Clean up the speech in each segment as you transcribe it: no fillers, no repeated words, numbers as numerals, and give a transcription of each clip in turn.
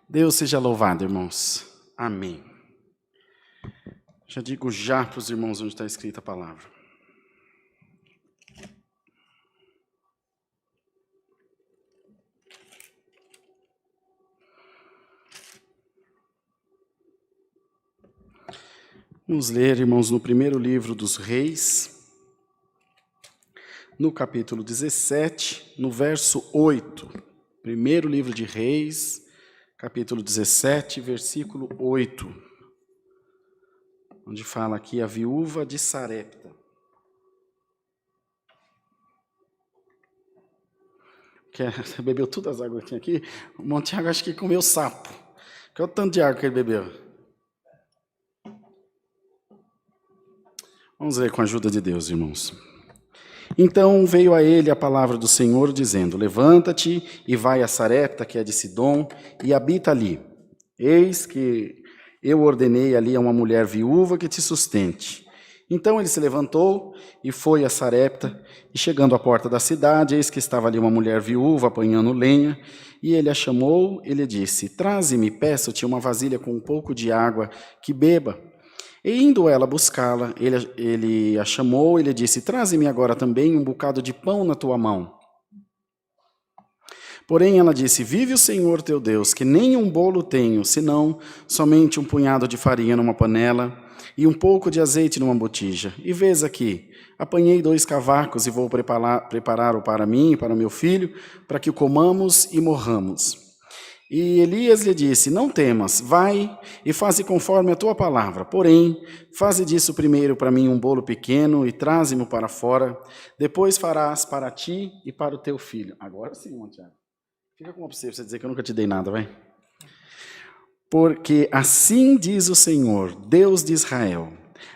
Deus seja louvado, irmãos. Amém. Já digo já para os irmãos onde está escrita a palavra. Vamos ler, irmãos, no primeiro livro dos Reis, no capítulo 17, no verso 8. Primeiro livro de Reis, capítulo 17, versículo 8. Onde fala aqui a viúva de Sarepta. Você bebeu todas as águas que tinha aqui? O Montiago acho que comeu sapo. Que é o tanto de água que ele bebeu. Vamos ler com a ajuda de Deus, irmãos. Então veio a ele a palavra do Senhor, dizendo: Levanta-te e vai a Sarepta, que é de Sidom, e habita ali. Eis que eu ordenei ali a uma mulher viúva que te sustente. Então ele se levantou e foi a Sarepta, e chegando à porta da cidade, eis que estava ali uma mulher viúva apanhando lenha, e ele a chamou e lhe disse: Traze-me, peço-te, uma vasilha com um pouco de água, que beba. E indo ela buscá-la, ele a chamou e lhe disse: Traze-me agora também um bocado de pão na tua mão. Porém ela disse: Vive o Senhor teu Deus, que nem um bolo tenho, senão somente um punhado de farinha numa panela e um pouco de azeite numa botija. E vês aqui, apanhei 2 cavacos e vou preparar-o para mim e para o meu filho, para que o comamos e morramos. E Elias lhe disse: Não temas, vai e faze conforme a tua palavra. Porém, faze disso primeiro para mim um bolo pequeno e traze-mo para fora. Depois farás para ti e para o teu filho. Agora sim, Montiago. Fica com você dizer que eu nunca te dei nada, vai. Porque assim diz o Senhor, Deus de Israel: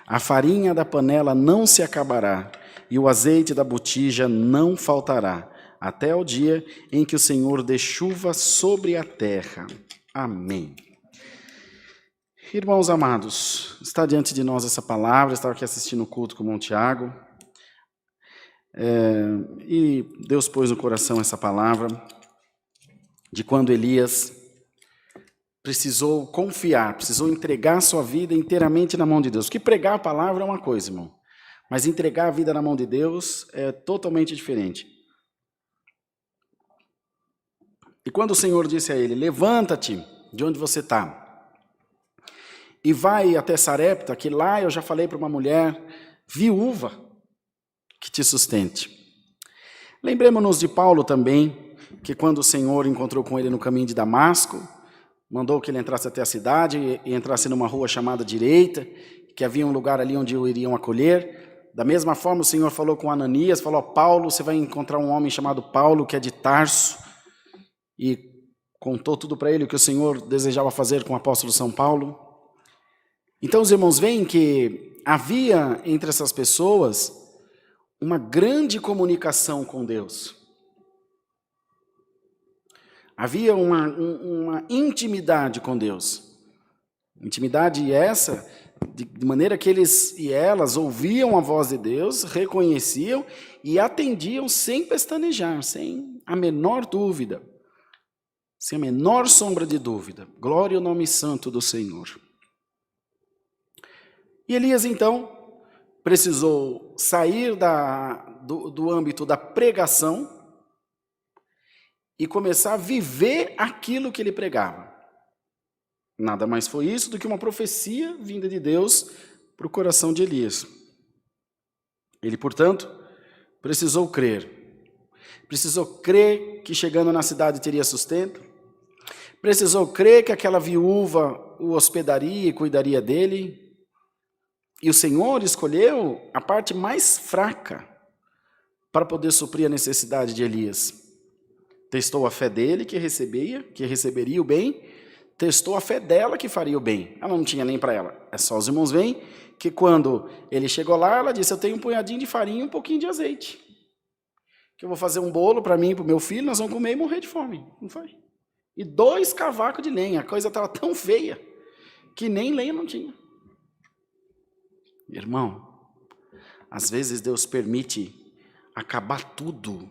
a farinha da panela não se acabará e o azeite da botija não faltará, até o dia em que o Senhor dê chuva sobre a terra. Amém. Irmãos amados, está diante de nós essa palavra, estava aqui assistindo o culto com o Montiago, e Deus pôs no coração essa palavra, de quando Elias precisou confiar, precisou entregar sua vida inteiramente na mão de Deus. Porque pregar a palavra é uma coisa, irmão, mas entregar a vida na mão de Deus é totalmente diferente. E quando o Senhor disse a ele: Levanta-te de onde você está e vai até Sarepta, que lá eu já falei para uma mulher viúva que te sustente. Lembremos-nos de Paulo também, que quando o Senhor encontrou com ele no caminho de Damasco, mandou que ele entrasse até a cidade e entrasse numa rua chamada Direita, que havia um lugar ali onde o iriam acolher. Da mesma forma o Senhor falou com Ananias, falou: Paulo, você vai encontrar um homem chamado Paulo, que é de Tarso, e contou tudo para ele o que o Senhor desejava fazer com o apóstolo São Paulo. Então os irmãos veem que havia entre essas pessoas uma grande comunicação com Deus. Havia uma intimidade com Deus. Intimidade essa, de maneira que eles e elas ouviam a voz de Deus, reconheciam e atendiam sem pestanejar, sem a menor dúvida. Sem a menor sombra de dúvida. Glória ao nome santo do Senhor. E Elias, então, precisou sair do âmbito da pregação e começar a viver aquilo que ele pregava. Nada mais foi isso do que uma profecia vinda de Deus para o coração de Elias. Ele, portanto, precisou crer. Precisou crer que chegando na cidade teria sustento. Precisou crer que aquela viúva o hospedaria e cuidaria dele. E o Senhor escolheu a parte mais fraca para poder suprir a necessidade de Elias. Testou a fé dele, que receberia o bem. Testou a fé dela, que faria o bem. Ela não tinha nem para ela. É só os irmãos veem que quando ele chegou lá, ela disse: Eu tenho um punhadinho de farinha e um pouquinho de azeite, que eu vou fazer um bolo para mim e para o meu filho, nós vamos comer e morrer de fome. Não foi? E 2 cavacos de lenha. A coisa estava tão feia que nem lenha não tinha. Irmão, às vezes Deus permite acabar tudo,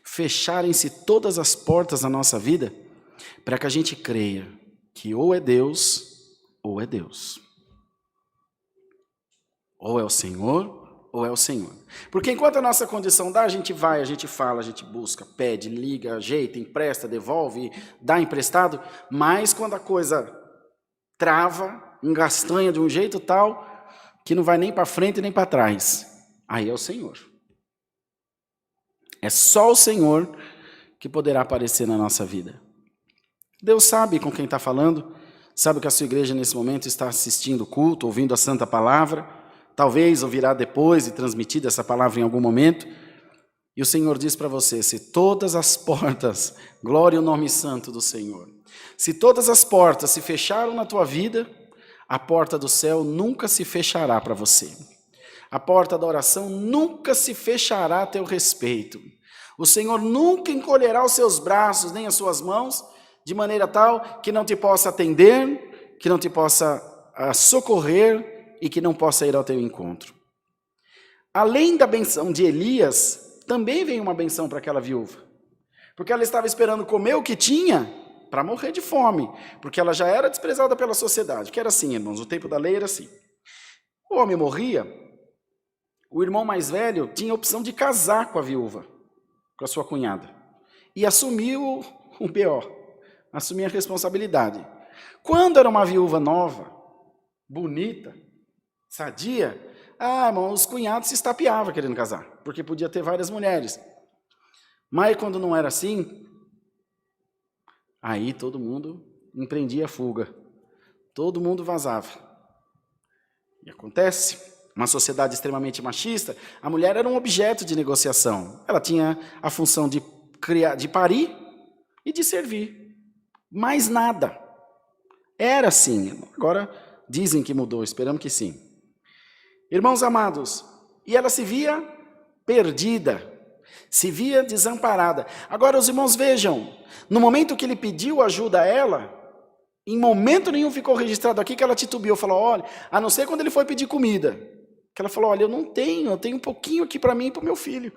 fecharem-se todas as portas da nossa vida, para que a gente creia que ou é Deus, ou é Deus. Ou é o Senhor, ou é o Senhor. Porque enquanto a nossa condição dá, a gente vai, a gente fala, a gente busca, pede, liga, ajeita, empresta, devolve, dá emprestado, mas quando a coisa trava, engastanha de um jeito tal, que não vai nem para frente nem para trás, aí é o Senhor. É só o Senhor que poderá aparecer na nossa vida. Deus sabe com quem está falando, sabe que a sua igreja nesse momento está assistindo o culto, ouvindo a santa palavra, talvez ouvirá depois e transmitida essa palavra em algum momento, e o Senhor diz para você, se todas as portas, glória ao nome santo do Senhor, se todas as portas se fecharam na tua vida, a porta do céu nunca se fechará para você. A porta da oração nunca se fechará a teu respeito. O Senhor nunca encolherá os seus braços, nem as suas mãos, de maneira tal que não te possa atender, que não te possa socorrer e que não possa ir ao teu encontro. Além da benção de Elias, também vem uma benção para aquela viúva. Porque ela estava esperando comer o que tinha para morrer de fome, porque ela já era desprezada pela sociedade, que era assim, irmãos, o tempo da lei era assim. O homem morria, o irmão mais velho tinha a opção de casar com a viúva, com a sua cunhada, e assumir o BO, assumir a responsabilidade. Quando era uma viúva nova, bonita, sadia, irmão, os cunhados se estapeavam querendo casar, porque podia ter várias mulheres. Mas quando não era assim, aí todo mundo empreendia a fuga, todo mundo vazava. E acontece, uma sociedade extremamente machista, a mulher era um objeto de negociação. Ela tinha a função de criar, de parir e de servir. Mais nada. Era assim. Agora dizem que mudou, esperamos que sim. Irmãos amados, e ela se via perdida, se via desamparada. Agora os irmãos vejam, no momento que ele pediu ajuda a ela, em momento nenhum ficou registrado aqui que ela titubeou, falou, olha, a não ser quando ele foi pedir comida, que ela falou, olha, eu tenho um pouquinho aqui para mim e para o meu filho.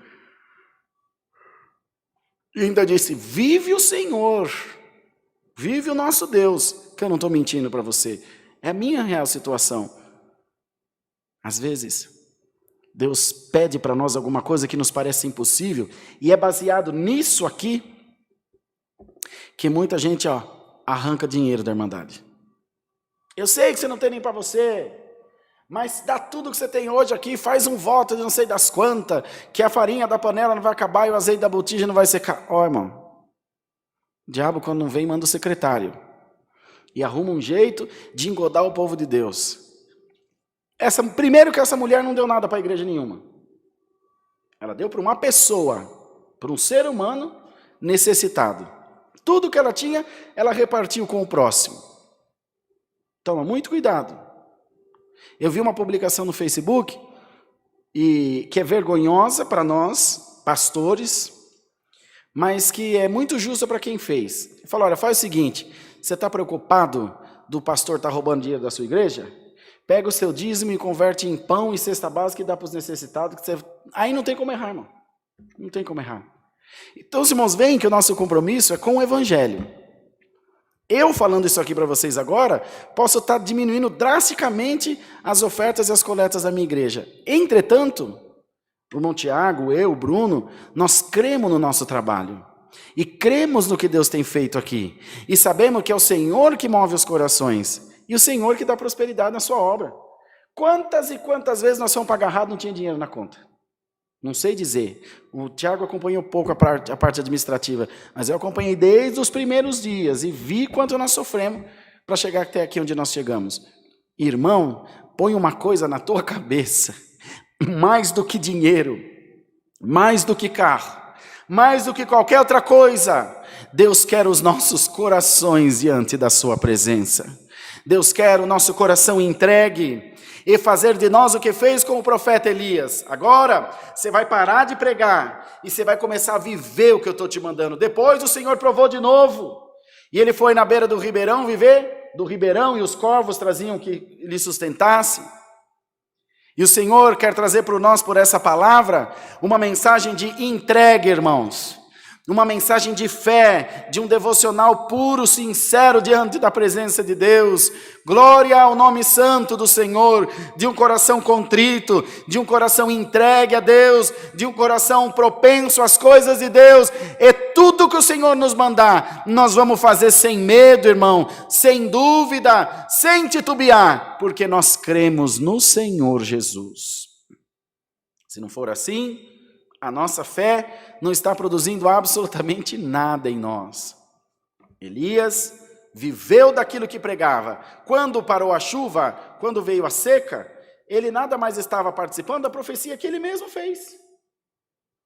E ainda disse, vive o Senhor, vive o nosso Deus, que eu não estou mentindo para você, é a minha real situação. Às vezes, Deus pede para nós alguma coisa que nos parece impossível, e é baseado nisso aqui, que muita gente arranca dinheiro da Irmandade. Eu sei que você não tem nem para você, mas dá tudo que você tem hoje aqui, faz um voto de não sei das quantas, que a farinha da panela não vai acabar e o azeite da botija não vai secar. Irmão, o diabo quando não vem manda o secretário, e arruma um jeito de engodar o povo de Deus. Primeiro que essa mulher não deu nada para a igreja nenhuma. Ela deu para uma pessoa, para um ser humano necessitado. Tudo que ela tinha, ela repartiu com o próximo. Toma muito cuidado. Eu vi uma publicação no Facebook, que é vergonhosa para nós, pastores, mas que é muito justa para quem fez. Ele falou, olha, faz o seguinte, você está preocupado do pastor estar roubando dinheiro da sua igreja? Pega o seu dízimo e converte em pão e cesta básica e dá para os necessitados. Aí não tem como errar, irmão. Não tem como errar. Então, os irmãos veem que o nosso compromisso é com o Evangelho. Eu falando isso aqui para vocês agora, posso estar diminuindo drasticamente as ofertas e as coletas da minha igreja. Entretanto, o irmão Tiago, eu, o Bruno, nós cremos no nosso trabalho. E cremos no que Deus tem feito aqui. E sabemos que é o Senhor que move os corações. E o Senhor que dá prosperidade na sua obra. Quantas e quantas vezes nós fomos para agarrado e não tinha dinheiro na conta? Não sei dizer. O Tiago acompanhou pouco a parte administrativa, mas eu acompanhei desde os primeiros dias e vi quanto nós sofremos para chegar até aqui onde nós chegamos. Irmão, põe uma coisa na tua cabeça. Mais do que dinheiro, mais do que carro, mais do que qualquer outra coisa, Deus quer os nossos corações diante da sua presença. Deus quer o nosso coração entregue e fazer de nós o que fez com o profeta Elias. Agora, você vai parar de pregar e você vai começar a viver o que eu estou te mandando. Depois o Senhor provou de novo. E ele foi na beira do ribeirão viver do ribeirão e os corvos traziam que lhe sustentasse. E o Senhor quer trazer para nós, por essa palavra, uma mensagem de entrega, irmãos. uma mensagem de fé, de um devocional puro, sincero diante da presença de Deus. Glória ao nome santo do Senhor, de um coração contrito, de um coração entregue a Deus, de um coração propenso às coisas de Deus. E tudo que o Senhor nos mandar, nós vamos fazer sem medo, irmão, sem dúvida, sem titubear, porque nós cremos no Senhor Jesus. Se não for assim, a nossa fé não está produzindo absolutamente nada em nós. Elias viveu daquilo que pregava. Quando parou a chuva, quando veio a seca, ele nada mais estava participando da profecia que ele mesmo fez.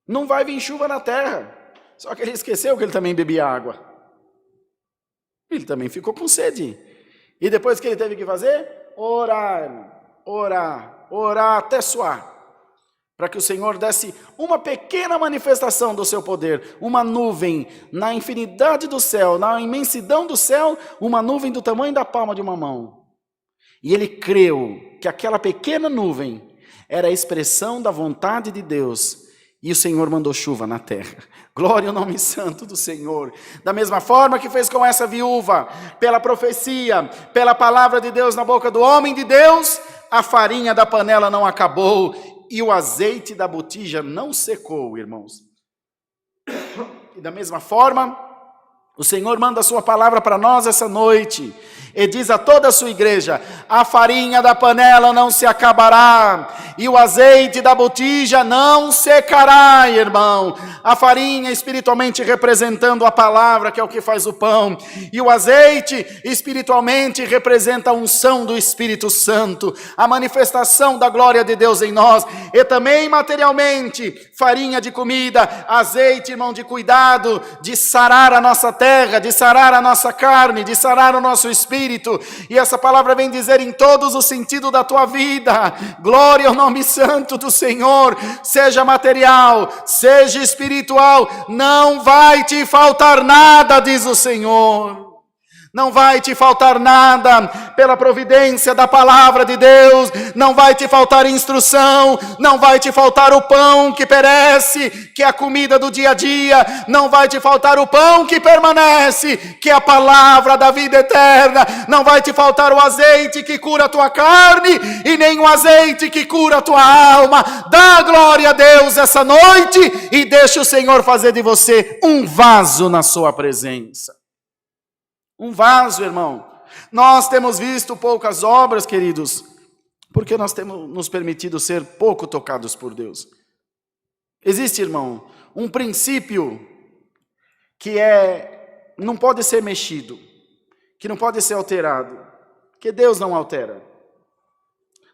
Não vai vir chuva na terra. Só que ele esqueceu que ele também bebia água. Ele também ficou com sede. E depois que ele teve que fazer? Orar, orar, orar até suar. Para que o Senhor desse uma pequena manifestação do seu poder, uma nuvem na infinidade do céu, na imensidão do céu, uma nuvem do tamanho da palma de uma mão. E ele creu que aquela pequena nuvem era a expressão da vontade de Deus, e o Senhor mandou chuva na terra. Glória ao nome santo do Senhor. Da mesma forma que fez com essa viúva, pela profecia, pela palavra de Deus na boca do homem de Deus, a farinha da panela não acabou, e o azeite da botija não secou, irmãos. E da mesma forma, o Senhor manda a sua palavra para nós essa noite, e diz a toda a sua igreja: a farinha da panela não se acabará, e o azeite da botija não secará, irmão. A farinha espiritualmente representando a palavra, que é o que faz o pão, e o azeite espiritualmente representa a unção do Espírito Santo, a manifestação da glória de Deus em nós, e também materialmente, farinha de comida, azeite, irmão, de cuidado, de sarar a nossa terra, de sarar a nossa carne, de sarar o nosso espírito. E essa palavra vem dizer em todos os sentidos da tua vida. Glória ao nome santo do Senhor. Seja material, seja espiritual, não vai te faltar nada, diz o Senhor. Não vai te faltar nada, pela providência da palavra de Deus. Não vai te faltar instrução, não vai te faltar o pão que perece, que é a comida do dia a dia. Não vai te faltar o pão que permanece, que é a palavra da vida eterna. Não vai te faltar o azeite que cura a tua carne, e nem o azeite que cura a tua alma. Dá glória a Deus essa noite, e deixa o Senhor fazer de você um vaso na sua presença. Um vaso, irmão. Nós temos visto poucas obras, queridos, porque nós temos nos permitido ser pouco tocados por Deus. Existe, irmão, um princípio que não pode ser mexido, que não pode ser alterado, que Deus não altera.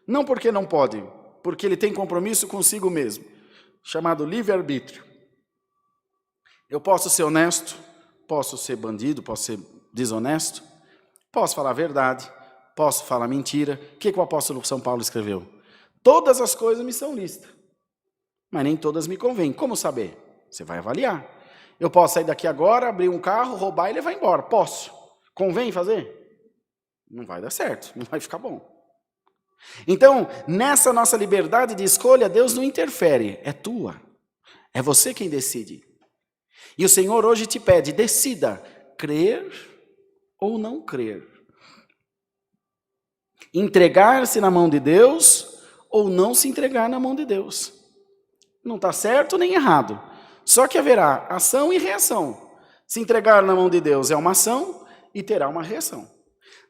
Não porque não pode, porque Ele tem compromisso consigo mesmo, chamado livre-arbítrio. Eu posso ser honesto, posso ser bandido, posso ser desonesto, posso falar a verdade, posso falar mentira. O que o apóstolo São Paulo escreveu? Todas as coisas me são lícitas, mas nem todas me convêm. Como saber? Você vai avaliar. Eu posso sair daqui agora, abrir um carro, roubar e levar embora. Posso. Convém fazer? Não vai dar certo, não vai ficar bom. Então, nessa nossa liberdade de escolha, Deus não interfere, é tua. É você quem decide. E o Senhor hoje te pede, decida crer ou não crer. Entregar-se na mão de Deus ou não se entregar na mão de Deus. Não está certo nem errado. Só que haverá ação e reação. Se entregar na mão de Deus é uma ação e terá uma reação.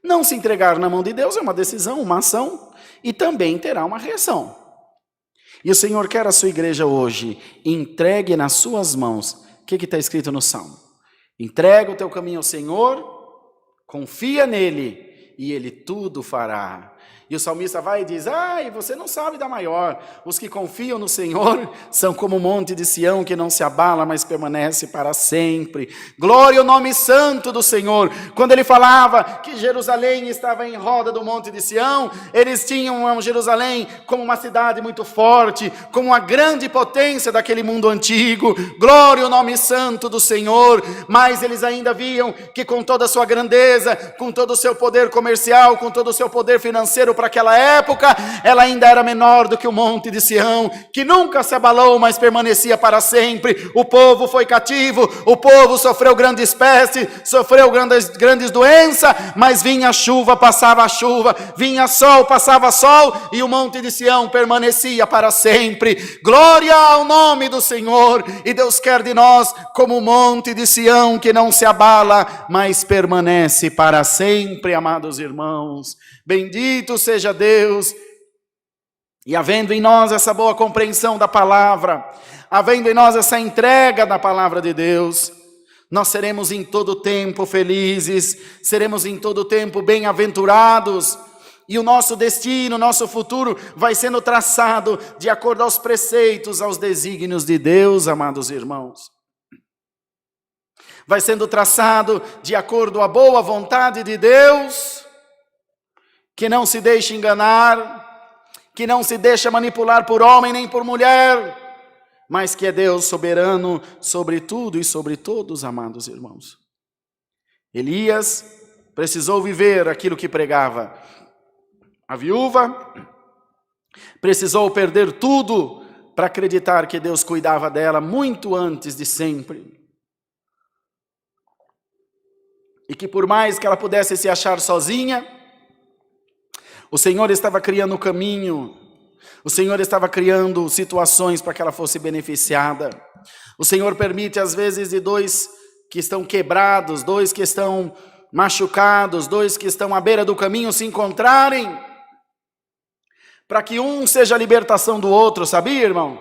Não se entregar na mão de Deus é uma decisão, uma ação e também terá uma reação. E o Senhor quer a sua igreja hoje entregue nas suas mãos. O que está escrito no Salmo? Entrega o teu caminho ao Senhor, confia nele e ele tudo fará. E o salmista vai e diz, você não sabe da maior. Os que confiam no Senhor são como o monte de Sião que não se abala, mas permanece para sempre. Glória ao nome santo do Senhor. Quando ele falava que Jerusalém estava em roda do monte de Sião, eles tinham Jerusalém como uma cidade muito forte, como uma grande potência daquele mundo antigo. Glória ao nome santo do Senhor. Mas eles ainda viam que com toda a sua grandeza, com todo o seu poder comercial, com todo o seu poder financeiro para para aquela época, ela ainda era menor do que o monte de Sião, que nunca se abalou, mas permanecia para sempre. O povo foi cativo, o povo sofreu grandes pestes, sofreu grandes doenças, mas vinha chuva, passava chuva, vinha sol, passava sol, e o monte de Sião permanecia para sempre. Glória ao nome do Senhor. E Deus quer de nós como o monte de Sião, que não se abala, mas permanece para sempre, amados irmãos. Bendito seja Deus. E havendo em nós essa boa compreensão da palavra, havendo em nós essa entrega da palavra de Deus, nós seremos em todo tempo felizes, seremos em todo tempo bem-aventurados, e o nosso destino, o nosso futuro vai sendo traçado de acordo aos preceitos, aos desígnios de Deus, amados irmãos. Vai sendo traçado de acordo à boa vontade de Deus, que não se deixa enganar, que não se deixa manipular por homem nem por mulher, mas que é Deus soberano sobre tudo e sobre todos, amados irmãos. Elias precisou viver aquilo que pregava. A viúva precisou perder tudo para acreditar que Deus cuidava dela muito antes de sempre. E que por mais que ela pudesse se achar sozinha, o Senhor estava criando o caminho, o Senhor estava criando situações para que ela fosse beneficiada. O Senhor permite às vezes de dois que estão quebrados, dois que estão machucados, dois que estão à beira do caminho se encontrarem, para que um seja a libertação do outro, sabia, irmão?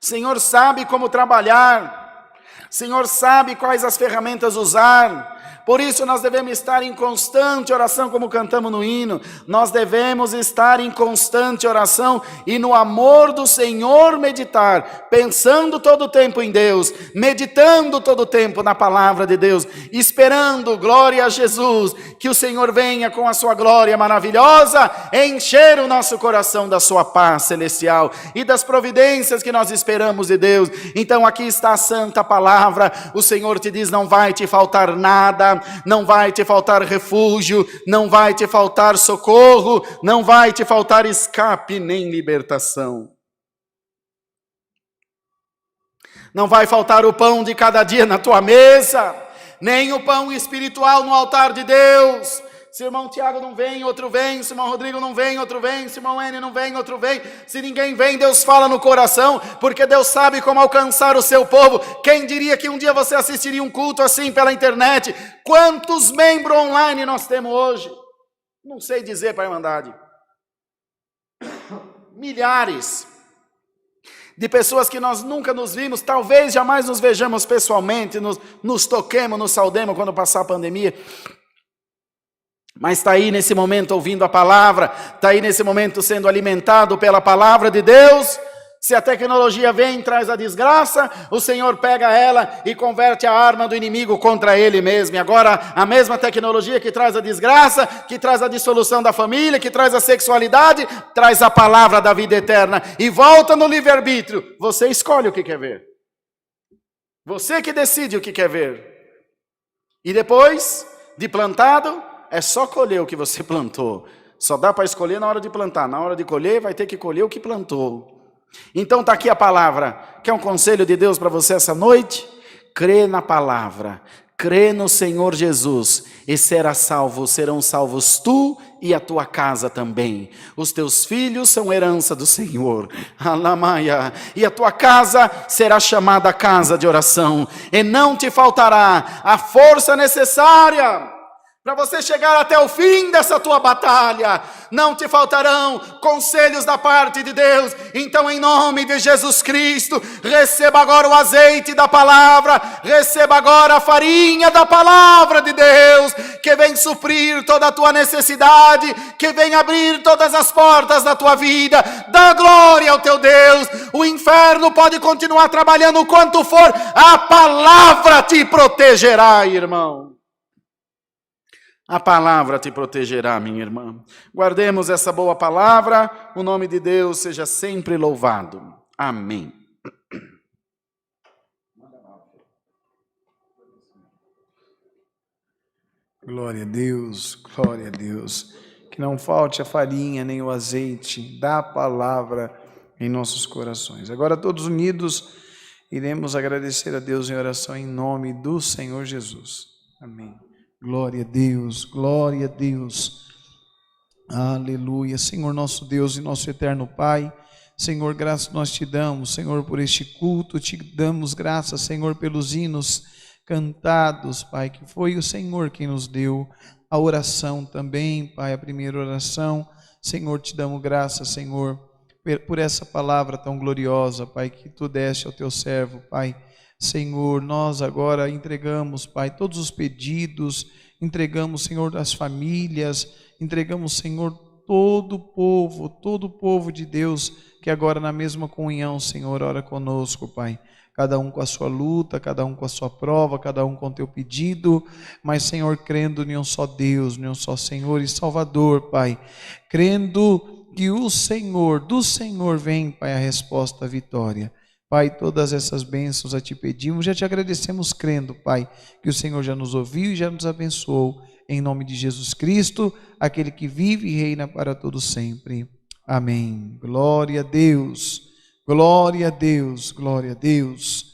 O Senhor sabe como trabalhar, o Senhor sabe quais as ferramentas usar. Por isso nós devemos estar em constante oração, como cantamos no hino. Nós devemos estar em constante oração e no amor do Senhor meditar, pensando todo o tempo em Deus, meditando todo o tempo na palavra de Deus, esperando, glória a Jesus, que o Senhor venha com a sua glória maravilhosa, encher o nosso coração da sua paz celestial e das providências que nós esperamos de Deus. Então aqui está a santa palavra. O Senhor te diz: não vai te faltar nada, não vai te faltar refúgio, não vai te faltar socorro, não vai te faltar escape nem libertação. Não vai faltar o pão de cada dia na tua mesa, nem o pão espiritual no altar de Deus. Se o irmão Tiago não vem, outro vem. Se o irmão Rodrigo não vem, outro vem. Se o irmão N não vem, outro vem. Se ninguém vem, Deus fala no coração, porque Deus sabe como alcançar o seu povo. Quem diria que um dia você assistiria um culto assim pela internet? Quantos membros online nós temos hoje? Não sei dizer para a Irmandade. Milhares de pessoas que nós nunca nos vimos, talvez jamais nos vejamos pessoalmente, nos toquemos, nos saudemos quando passar a pandemia. Mas está aí nesse momento ouvindo a palavra, está aí nesse momento sendo alimentado pela palavra de Deus. Se a tecnologia vem e traz a desgraça, o Senhor pega ela e converte a arma do inimigo contra ele mesmo. E agora a mesma tecnologia que traz a desgraça, que traz a dissolução da família, que traz a sexualidade, traz a palavra da vida eterna. E volta no livre-arbítrio. Você escolhe o que quer ver. Você que decide o que quer ver. E depois de plantado, é só colher o que você plantou. Só dá para escolher na hora de plantar. Na hora de colher, vai ter que colher o que plantou. Então está aqui a palavra. Quer um conselho de Deus para você essa noite? Crê na palavra. Crê no Senhor Jesus e serás salvo. Serão salvos tu e a tua casa também. Os teus filhos são herança do Senhor. Alamaia. E a tua casa será chamada casa de oração. E não te faltará a força necessária para você chegar até o fim dessa tua batalha. Não te faltarão conselhos da parte de Deus. Então, em nome de Jesus Cristo, receba agora o azeite da palavra, receba agora a farinha da palavra de Deus, que vem suprir toda a tua necessidade, que vem abrir todas as portas da tua vida. Dá glória ao teu Deus. O inferno pode continuar trabalhando o quanto for, a palavra te protegerá, irmão. A palavra te protegerá, minha irmã. Guardemos essa boa palavra. O nome de Deus seja sempre louvado. Amém. Glória a Deus, glória a Deus. que não falte a farinha nem o azeite da palavra em nossos corações. Agora todos unidos iremos agradecer a Deus em oração em nome do Senhor Jesus. Amém. Glória a Deus, glória a Deus. Aleluia. Senhor nosso Deus e nosso eterno Pai, Senhor, graças nós te damos, Senhor, por este culto, te damos graças, Senhor, pelos hinos cantados, Pai, que foi o Senhor quem nos deu a oração também, Pai, a primeira oração. Senhor, te damos graças, Senhor, por essa palavra tão gloriosa, Pai, que tu deste ao teu servo, Pai. Senhor, nós agora entregamos, Pai, todos os pedidos, entregamos, Senhor, as famílias, entregamos, Senhor, todo o povo de Deus, que agora na mesma comunhão, Senhor, ora conosco, Pai. Cada um com a sua luta, cada um com a sua prova, cada um com o teu pedido, mas, Senhor, crendo em um só Deus, em um só Senhor e Salvador, Pai. Crendo que do Senhor vem, Pai, a resposta à vitória. Pai, todas essas bênçãos a te pedimos, já te agradecemos crendo, Pai, que o Senhor já nos ouviu e já nos abençoou. Em nome de Jesus Cristo, aquele que vive e reina para todo sempre. Amém. Glória a Deus, glória a Deus, glória a Deus.